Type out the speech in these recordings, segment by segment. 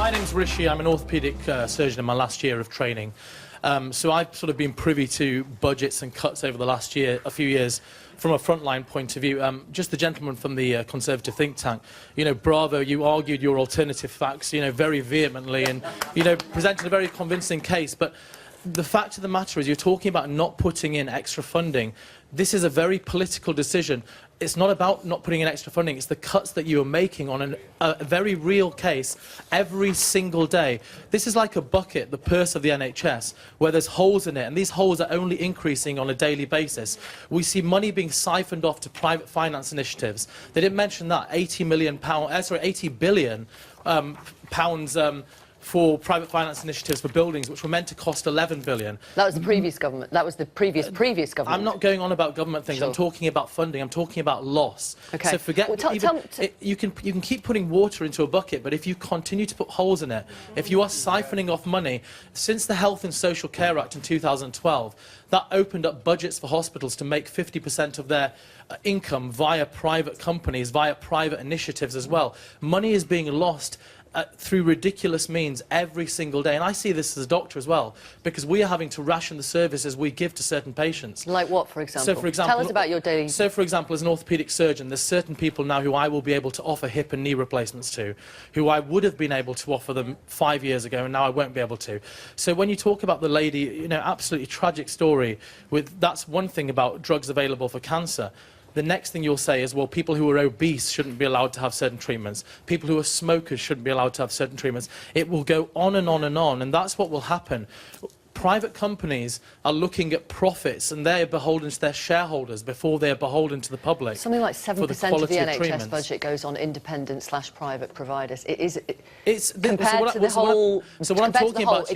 My name's Rishi. I'm an orthopaedic surgeon in my last year of training. So I've sort of been privy to budgets and cuts over the last a few years from a frontline point of view. Just the gentleman from the Conservative think tank, bravo, you argued your alternative facts, very vehemently and, presented a very convincing case. But the fact of the matter is you're talking about not putting in extra funding. This is a very political decision. It's not about not putting in extra funding. It's the cuts that you are making on a very real case every single day. This is like a bucket, the purse of the NHS, where there's holes in it, and these holes are only increasing on a daily basis. We see money being siphoned off to private finance initiatives. They didn't mention that, £80 billion pounds for private finance initiatives for buildings, which were meant to cost £11 billion. That was the previous government. That was the previous government. I'm not going on about government things. Sure. I'm talking about funding. I'm talking about loss. Okay. So forget. Well, you can keep putting water into a bucket, but if you continue to put holes in it, if you are siphoning off money, since the Health and Social Care Act in 2012, that opened up budgets for hospitals to make 50% of their income via private companies, via private initiatives as well. Money is being lost through ridiculous means every single day. And I see this as a doctor as well, because we are having to ration the services we give to certain patients. Like what, for example? So, for example, tell us about your daily... So, for example, as an orthopaedic surgeon, there's certain people now who I will be able to offer hip and knee replacements to, who I would have been able to offer them 5 years ago, and now I won't be able to. So when you talk about the lady, absolutely tragic story, that's one thing about drugs available for cancer. The next thing you'll say is, well, people who are obese shouldn't be allowed to have certain treatments. People who are smokers shouldn't be allowed to have certain treatments. It will go on and on and on, and that's what will happen. Private companies are looking at profits, and they're beholden to their shareholders before they're beholden to the public. Something like 7% of the NHS budget goes on independent/private providers. Compared to the whole, it's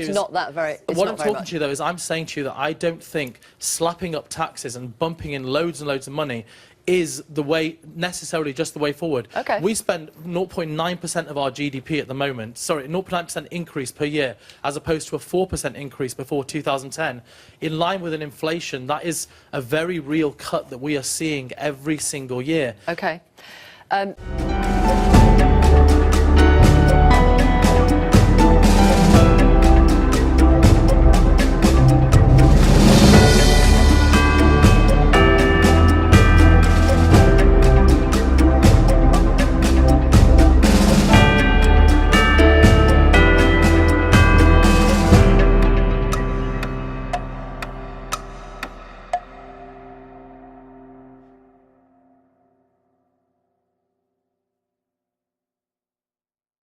not that very. What I'm talking to you, though, is I'm saying to you that I don't think slapping up taxes and bumping in loads and loads of money is the way, necessarily just the way forward. Okay. We spend 0.9% of our GDP at the moment, 0.9% increase per year, as opposed to a 4% increase before 2010. In line with an inflation, that is a very real cut that we are seeing every single year. Okay.